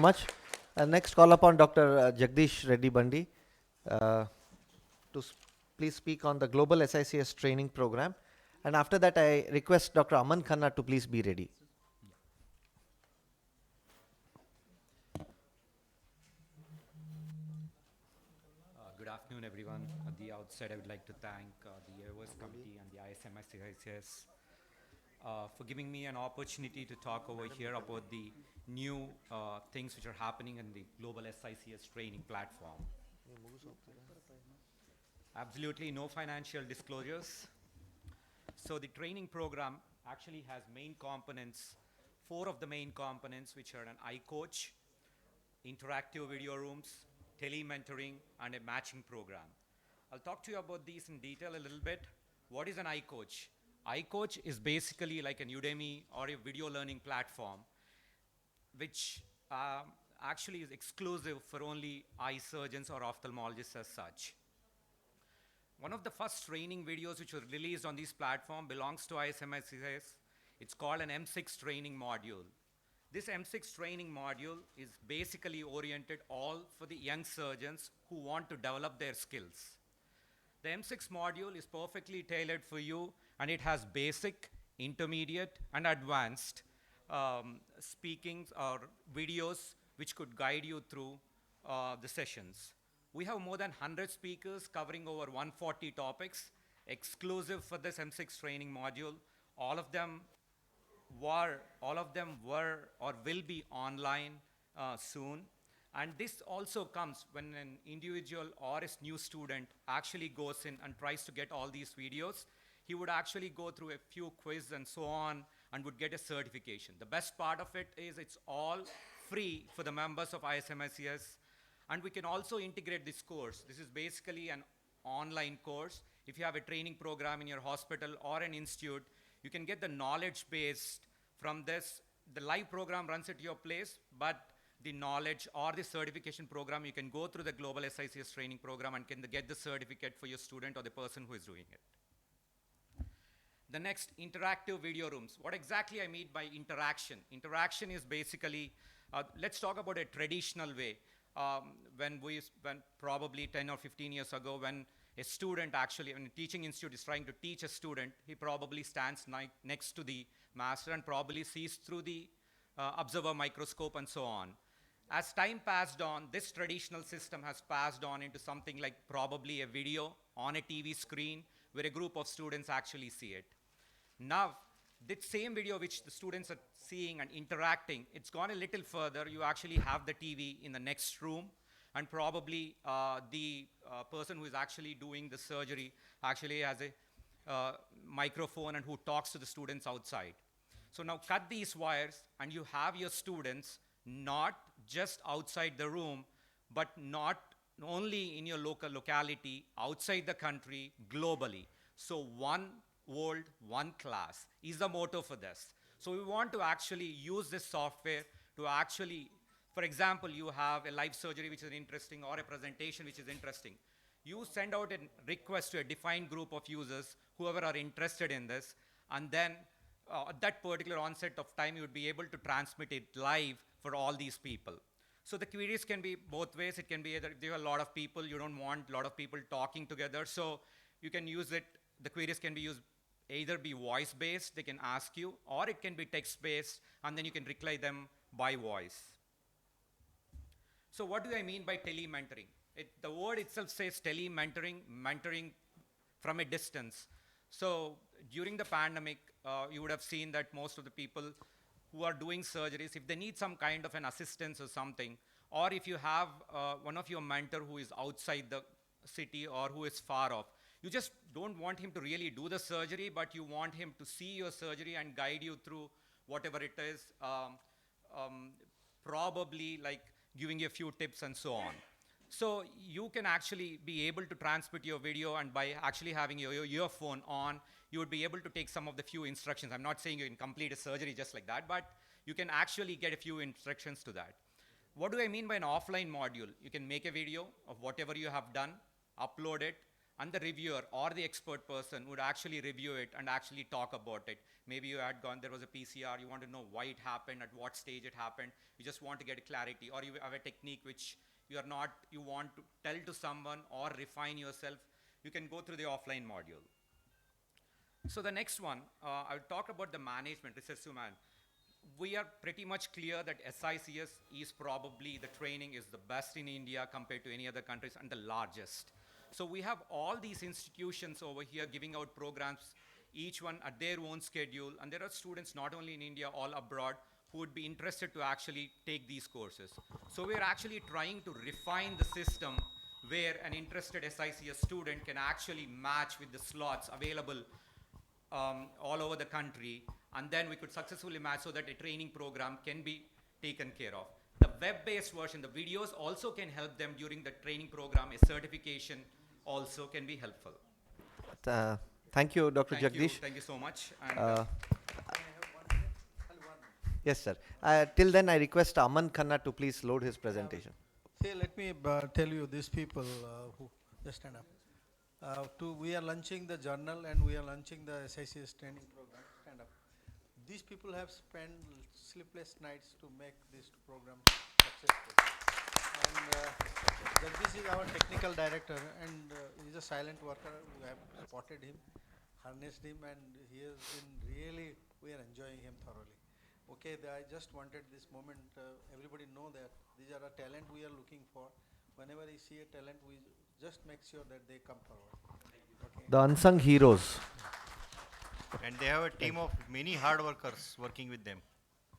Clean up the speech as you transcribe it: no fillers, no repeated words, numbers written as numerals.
Much. Next, call upon Dr. Jagadish Reddy Bandi to please speak on the Global SICS training program. And after that, I request Dr. Aman Khanna to please be ready. Good afternoon, everyone. At the outset, I would like to thank the AIOC committee and the ISMSICS for giving me an opportunity to talk over here about the new things which are happening in the global SICS training platform. Absolutely no financial disclosures. So the training program actually has main components, 4 of the main components, which are an iCoach, interactive video rooms, tele-mentoring, and a matching program. I'll talk to you about these in detail a little bit. What is an iCoach? iCoach is basically like an Udemy or a video learning platform, which actually is exclusive for only eye surgeons or ophthalmologists as such. One of the first training videos which were released on this platform belongs to ISMSICS. It's called an M6 training module. This M6 training module is basically oriented all for the young surgeons who want to develop their skills. The M6 module is perfectly tailored for you, and it has basic, intermediate, and advanced speakings or videos which could guide you through the sessions. We have more than 100 speakers covering over 140 topics, exclusive for this M6 training module. All of them were or will be online soon. And this also comes when an individual or a new student actually goes in and tries to get all these videos. He would actually go through a few quizzes and so on and would get a certification. The best part of it is it's all free for the members of ISMSICS. And we can also integrate this course. This is basically an online course. If you have a training program in your hospital or an institute, you can get the knowledge based from this. The live program runs at your place, but the knowledge or the certification program, you can go through the Global SICS training program and can get the certificate for your student or the person who is doing it. The next, interactive video rooms. What exactly I mean by interaction? Interaction is basically, let's talk about a traditional way. When probably 10 or 15 years ago, when a student actually, when a teaching institute is trying to teach a student, he probably stands next to the master and probably sees through the observer microscope and so on. As time passed on, this traditional system has passed on into something like probably a video on a TV screen where a group of students actually see it. Now, this same video which the students are seeing and interacting, it's gone a little further. You actually have the TV in the next room, and probably the person who is actually doing the surgery actually has a microphone and who talks to the students outside. So now cut these wires and you have your students not just outside the room, but not only in your local locality, outside the country, globally. So one world, one class is the motto for this. So we want to actually use this software to actually, for example, you have a live surgery which is interesting or a presentation which is interesting. You send out a request to a defined group of users, whoever are interested in this, and then at that particular onset of time, you would be able to transmit it live for all these people. So the queries can be both ways. It can be either if there are a lot of people, you don't want a lot of people talking together, so you can use it. The queries can be used either be voice-based, they can ask you, or it can be text-based, and then you can reply them by voice. So what do I mean by tele-mentoring? The word itself says tele-mentoring, mentoring from a distance. So during the pandemic, you would have seen that most of the people who are doing surgeries, if they need some kind of an assistance or something, or if you have one of your mentor who is outside the city or who is far off, you just don't want him to really do the surgery, but you want him to see your surgery and guide you through whatever it is, probably like giving you a few tips and so on. So you can actually be able to transmit your video, and by actually having your earphone on, you would be able to take some of the few instructions. I'm not saying you can complete a surgery just like that, but you can actually get a few instructions to that. What do I mean by an offline module? You can make a video of whatever you have done, upload it, and the reviewer or the expert person would actually review it and actually talk about it. Maybe you had gone, there was a PCR, you want to know why it happened, at what stage it happened, you just want to get clarity, or you have a technique which you want to tell to someone or refine yourself, you can go through the offline module. So the next one, I'll talk about the management, recessive man. We are pretty much clear that SICS is probably, the training is the best in India compared to any other countries and the largest. So we have all these institutions over here giving out programs, each one at their own schedule, and there are students not only in India, all abroad, who would be interested to actually take these courses. So we're actually trying to refine the system where an interested SICS student can actually match with the slots available all over the country, and then we could successfully match so that a training program can be taken care of. The web-based version, the videos also can help them during the training program. A certification also can be helpful. Thank you, Dr. Jagdish. Thank you so much. And, yes, sir. Till then, I request Aman Khanna to please load his presentation. See, let me tell you, these people who just stand up. We are launching the journal and we are launching the SICS training program. Stand up. These people have spent sleepless nights to make this program successful. And Jagdish is our technical director, and he is a silent worker. We have supported him, harnessed him, and he has been really, we are enjoying him thoroughly. Okay, I just wanted this moment, everybody know that these are a talent we are looking for. Whenever we see a talent, we just make sure that they come forward. Okay. The unsung heroes. And they have a team of many hard workers working with them.